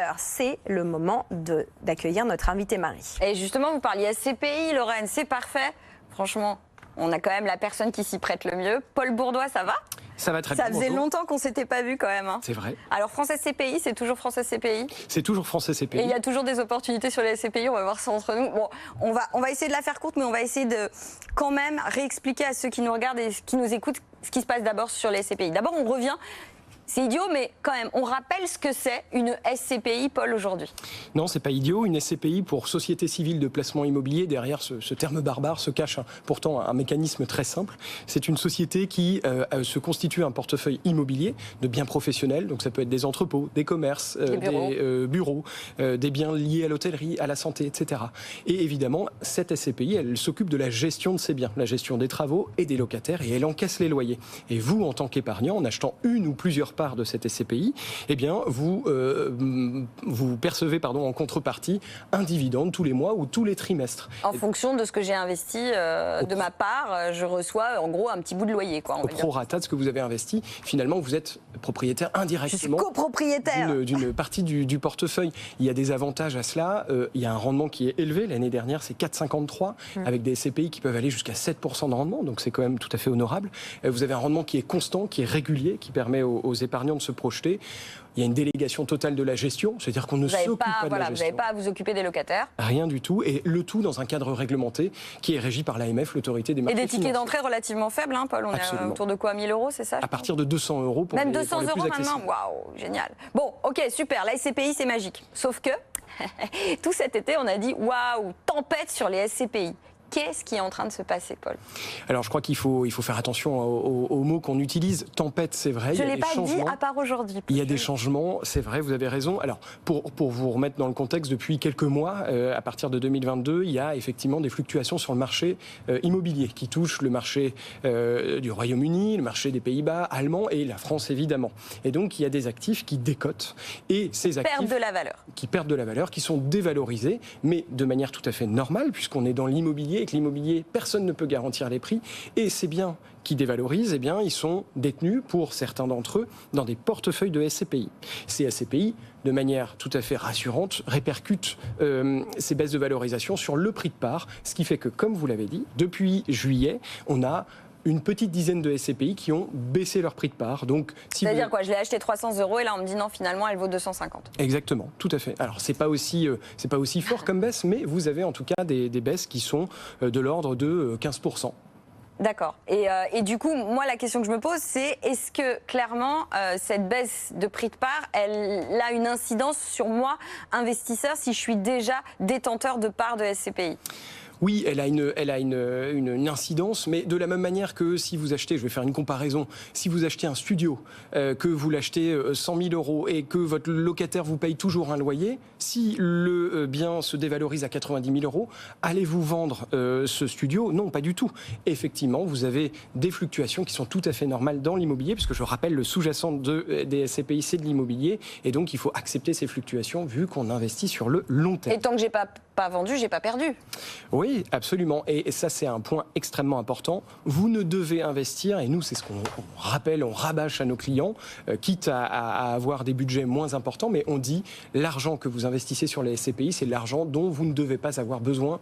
Alors, c'est le moment d'accueillir notre invitée Marie. Et justement, vous parliez SCPI, Lorraine, c'est parfait. Franchement, on a quand même la personne qui s'y prête le mieux. Paul Bourdois, ça va? Ça va très bien. Ça faisait longtemps qu'on ne s'était pas vu quand même. Hein. C'est vrai. Alors, France SCPI, c'est toujours France SCPI? C'est toujours France SCPI. Et il y a toujours des opportunités sur les SCPI, on va voir ça entre nous. Bon, on va essayer de la faire courte, mais on va essayer de quand même réexpliquer à ceux qui nous regardent et qui nous écoutent ce qui se passe d'abord sur les SCPI. D'abord, on revient. C'est idiot, mais quand même, on rappelle ce que c'est une SCPI, Paul, aujourd'hui. Non, c'est pas idiot. Une SCPI, pour Société Civile de Placement Immobilier, derrière ce terme barbare se cache pourtant un mécanisme très simple. C'est une société qui se constitue un portefeuille immobilier de biens professionnels. Donc ça peut être des entrepôts, des commerces, des bureaux, des biens liés à l'hôtellerie, à la santé, etc. Et évidemment, cette SCPI, elle s'occupe de la gestion de ces biens, la gestion des travaux et des locataires, et elle encaisse les loyers. Et vous, en tant qu'épargnant, en achetant une ou plusieurs part de cette SCPI, eh bien, vous percevez en contrepartie un dividende tous les mois ou tous les trimestres. En fonction de ce que j'ai investi de ma part, je reçois en gros un petit bout de loyer. Quoi, au prorata de ce que vous avez investi, finalement, vous êtes propriétaire indirectement. Je suis copropriétaire D'une partie du portefeuille. Il y a des avantages à cela. Il y a un rendement qui est élevé. L'année dernière, c'est 4,53 avec des SCPI qui peuvent aller jusqu'à 7% de rendement. Donc, c'est quand même tout à fait honorable. Vous avez un rendement qui est constant, qui est régulier, qui permet aux épargnants de se projeter. Il y a une délégation totale de la gestion, c'est-à-dire qu'on ne s'occupe pas de la gestion. Vous n'avez pas à vous occuper des locataires. Rien du tout, et le tout dans un cadre réglementé qui est régi par l'AMF, l'autorité des marchés financiers. Et des tickets d'entrée relativement faibles, hein, Paul. On est autour de quoi, 1000 €, c'est ça? À partir de 200 € pour même les 200 pour les € plus maintenant. Waouh, génial. Bon, ok, super. La SCPI, c'est magique. Sauf que tout cet été, on a dit waouh, tempête sur les SCPI. Qu'est-ce qui est en train de se passer, Paul? Alors, je crois qu'il faut faire attention aux mots qu'on utilise. Tempête, c'est vrai. Je ne l'ai pas dit à part aujourd'hui. Il y a des changements, c'est vrai, vous avez raison. Alors, pour vous remettre dans le contexte, depuis quelques mois, à partir de 2022, il y a effectivement des fluctuations sur le marché immobilier qui touchent le marché du Royaume-Uni, le marché des Pays-Bas, allemand et la France, évidemment. Et donc, il y a des actifs qui décotent. Et ces actifs perdent de la valeur. Qui perdent de la valeur, qui sont dévalorisés, mais de manière tout à fait normale, puisqu'on est dans l'immobilier et que l'immobilier, personne ne peut garantir les prix. Et ces biens qui dévalorisent, eh bien, ils sont détenus, pour certains d'entre eux, dans des portefeuilles de SCPI. Ces SCPI, de manière tout à fait rassurante, répercutent ces baisses de valorisation sur le prix de part, ce qui fait que, comme vous l'avez dit, depuis juillet, on a une petite dizaine de SCPI qui ont baissé leur prix de part. Donc, c'est-à-dire quoi? Je l'ai acheté 300 € et là on me dit non, finalement elle vaut 250. Exactement, tout à fait. Alors c'est pas aussi fort comme baisse, mais vous avez en tout cas des baisses qui sont de l'ordre de 15%. D'accord. Et du coup, moi, la question que je me pose, c'est est-ce que, clairement, cette baisse de prix de part, elle a une incidence sur moi, investisseur, si je suis déjà détenteur de parts de SCPI? Oui, elle a une incidence, mais de la même manière que si vous achetez, je vais faire une comparaison, si vous achetez un studio, que vous l'achetez 100 000 € et que votre locataire vous paye toujours un loyer, si le bien se dévalorise à 90 000 €, allez-vous vendre ce studio? Non, pas du tout. Effectivement, vous avez des fluctuations qui sont tout à fait normales dans l'immobilier, puisque je rappelle, le sous-jacent des SCPI, c'est de l'immobilier, et donc il faut accepter ces fluctuations vu qu'on investit sur le long terme. Et tant que j'ai pas vendu, j'ai pas perdu. Oui, absolument. Et ça, c'est un point extrêmement important. Vous ne devez investir, et nous, c'est ce qu'on rappelle, on rabâche à nos clients, quitte à avoir des budgets moins importants, mais on dit l'argent que vous investissez sur les SCPI, c'est l'argent dont vous ne devez pas avoir besoin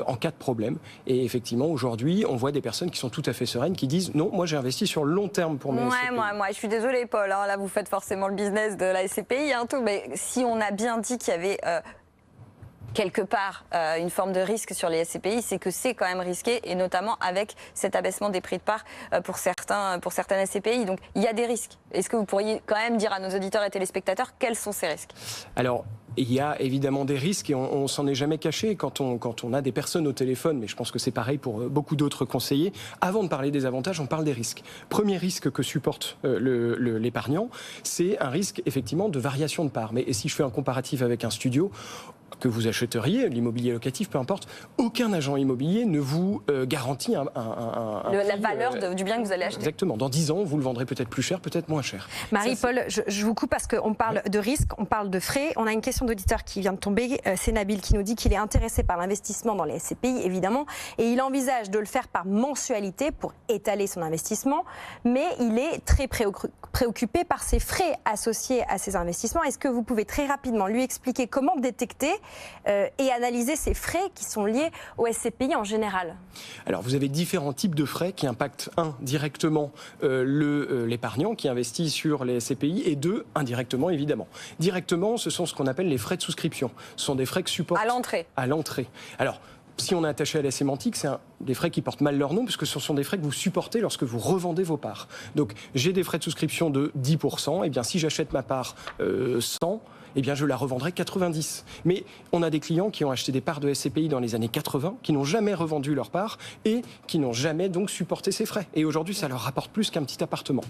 en cas de problème. Et effectivement, aujourd'hui, on voit des personnes qui sont tout à fait sereines, qui disent non, moi j'ai investi sur le long terme pour mes SCPI. Moi, je suis désolée, Paul. Hein, là, vous faites forcément le business de la SCPI, hein, tout. Mais si on a bien dit qu'il y avait quelque part une forme de risque sur les SCPI, c'est que c'est quand même risqué, et notamment avec cet abaissement des prix de part pour certaines SCPI. Donc il y a des risques. Est-ce que vous pourriez quand même dire à nos auditeurs et téléspectateurs quels sont ces risques? Alors, il y a évidemment des risques et on s'en est jamais caché quand on a des personnes au téléphone, mais je pense que c'est pareil pour beaucoup d'autres conseillers. Avant de parler des avantages, on parle des risques. Premier risque que supporte l'épargnant, c'est un risque effectivement de variation de part. Mais si je fais un comparatif avec un studio, que vous achèteriez, l'immobilier locatif, peu importe, aucun agent immobilier ne vous garantit la valeur du bien que vous allez acheter. Exactement. Dans 10 ans, vous le vendrez peut-être plus cher, peut-être moins cher. Marie-Paul, je vous coupe parce qu'on parle de risque, on parle de frais. On a une question d'auditeur qui vient de tomber. C'est Nabil qui nous dit qu'il est intéressé par l'investissement dans les SCPI, évidemment, et il envisage de le faire par mensualité pour étaler son investissement, mais il est très préoccupé par ces frais associés à ces investissements. Est-ce que vous pouvez très rapidement lui expliquer comment détecter et analyser ces frais qui sont liés au SCPI en général? Alors, vous avez différents types de frais qui impactent, directement l'épargnant qui investit sur les SCPI, et deux, indirectement, évidemment. Directement, ce sont ce qu'on appelle les frais de souscription. Ce sont des frais que supportent... À l'entrée. À l'entrée. Alors, si on est attaché à la sémantique, c'est des frais qui portent mal leur nom, puisque ce sont des frais que vous supportez lorsque vous revendez vos parts. Donc, j'ai des frais de souscription de 10%, et bien si j'achète ma part 100, eh bien je la revendrai 90. Mais on a des clients qui ont acheté des parts de SCPI dans les années 80, qui n'ont jamais revendu leurs parts et qui n'ont jamais donc supporté ces frais. Et aujourd'hui, ça leur rapporte plus qu'un petit appartement.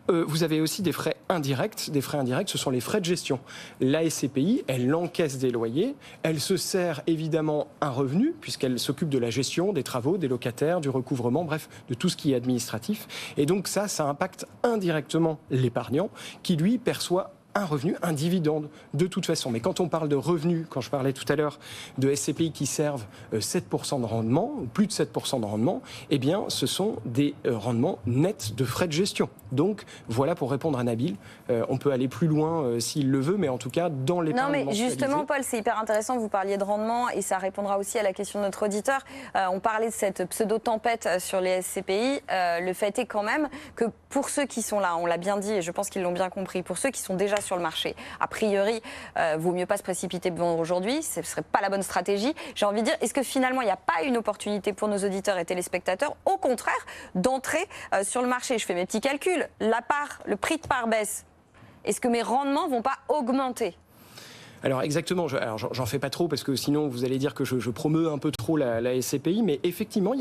Vous avez aussi des frais indirects. Des frais indirects, ce sont les frais de gestion. La SCPI, elle encaisse des loyers, elle se sert évidemment un revenu, puisqu'elle s'occupe de la gestion, des travaux, des locataires, du recouvrement, bref, de tout ce qui est administratif. Et donc ça impacte indirectement l'épargnant, qui lui perçoit un revenu, un dividende, de toute façon. Mais quand on parle de revenus, quand je parlais tout à l'heure de SCPI qui servent 7% de rendement, ou plus de 7% de rendement, eh bien, ce sont des rendements nets de frais de gestion. Donc, voilà pour répondre à Nabil. On peut aller plus loin s'il le veut, mais en tout cas, dans les Non, mais justement, Paul, c'est hyper intéressant. Vous parliez de rendement et ça répondra aussi à la question de notre auditeur. On parlait de cette pseudo-tempête sur les SCPI. Le fait est quand même que pour ceux qui sont là, on l'a bien dit et je pense qu'ils l'ont bien compris, pour ceux qui sont déjà sur le marché, a priori, vaut mieux pas se précipiter de vendre aujourd'hui. Ce ne serait pas la bonne stratégie. J'ai envie de dire, est-ce que finalement, il n'y a pas une opportunité pour nos auditeurs et téléspectateurs, au contraire, d'entrer sur le marché? Je fais mes petits calculs. Le prix de part baisse. Est-ce que mes rendements vont pas augmenter? Alors exactement, j'en fais pas trop parce que sinon vous allez dire que je promeus un peu trop la SCPI, mais effectivement il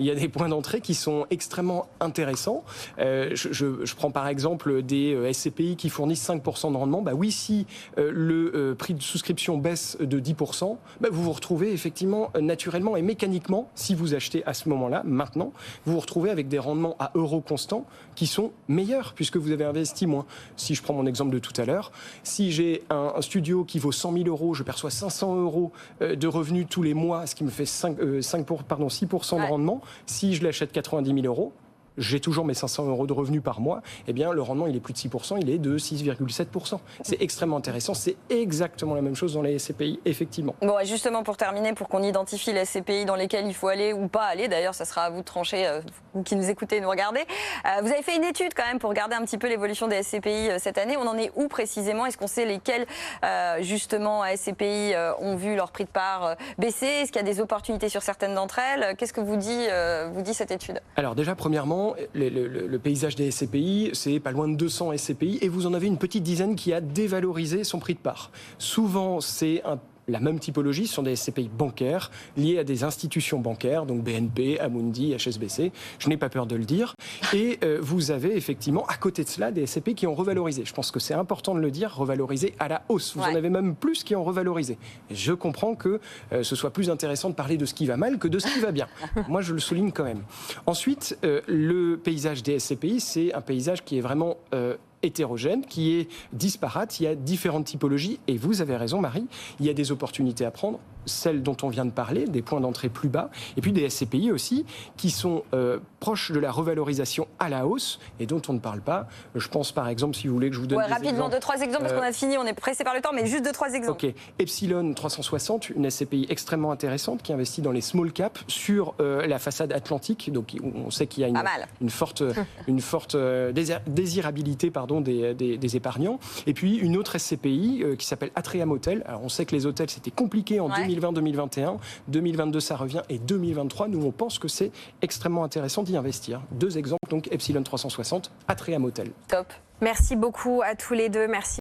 y a des points d'entrée qui sont extrêmement intéressants. Je prends par exemple des SCPI qui fournissent 5% de rendement. Bah oui, si le prix de souscription baisse de 10%, bah vous vous retrouvez effectivement naturellement et mécaniquement, si vous achetez à ce moment-là, maintenant, vous vous retrouvez avec des rendements à euros constants qui sont meilleurs puisque vous avez investi moins. Si je prends mon exemple de tout à l'heure, si j'ai un studio qui vaut 100 000 euros, je perçois 500 euros de revenus tous les mois, ce qui me fait 6% de rendement. Si je l'achète 90 000 euros, j'ai toujours mes 500 euros de revenus par mois, eh bien le rendement il est plus de 6%, il est de 6,7%. C'est extrêmement intéressant, c'est exactement la même chose dans les SCPI, effectivement. Bon, et justement pour terminer, pour qu'on identifie les SCPI dans lesquels il faut aller ou pas aller, d'ailleurs ça sera à vous de trancher, vous qui nous écoutez et nous regardez. Vous avez fait une étude quand même pour regarder un petit peu l'évolution des SCPI cette année. On en est où précisément? Est-ce qu'on sait lesquels justement SCPI ont vu leur prix de part baisser? Est-ce qu'il y a des opportunités sur certaines d'entre elles? Qu'est-ce que vous dit cette étude? Alors déjà premièrement, le paysage des SCPI, c'est pas loin de 200 SCPI et vous en avez une petite dizaine qui a dévalorisé son prix de part. Souvent, c'est la même typologie, ce sont des SCPI bancaires liés à des institutions bancaires, donc BNP, Amundi, HSBC, je n'ai pas peur de le dire. Et vous avez effectivement à côté de cela des SCPI qui ont revalorisé. Je pense que c'est important de le dire, revalorisé à la hausse. Vous en avez même plus qui ont revalorisé. Et je comprends que ce soit plus intéressant de parler de ce qui va mal que de ce qui va bien. Moi, je le souligne quand même. Ensuite, le paysage des SCPI, c'est un paysage qui est vraiment hétérogène, qui est disparate. Il y a différentes typologies et vous avez raison Marie, il y a des opportunités à prendre, celles dont on vient de parler, des points d'entrée plus bas, et puis des SCPI aussi qui sont proches de la revalorisation à la hausse et dont on ne parle pas. Je pense par exemple, si vous voulez que je vous donne des rapidement, exemples. 2-3 exemples parce qu'on a fini, on est pressé par le temps, mais juste 2-3 exemples. Ok, Epsilon 360, une SCPI extrêmement intéressante qui investit dans les small caps sur la façade atlantique, donc on sait qu'il y a une forte désirabilité des épargnants. Et puis une autre SCPI qui s'appelle Atream Hotel. Alors on sait que les hôtels c'était compliqué en 2020-2021, 2022 ça revient et 2023 nous on pense que c'est extrêmement intéressant d'y investir. 2 exemples donc Epsilon 360, Atream Hotel. Top. Merci beaucoup à tous les deux. Merci.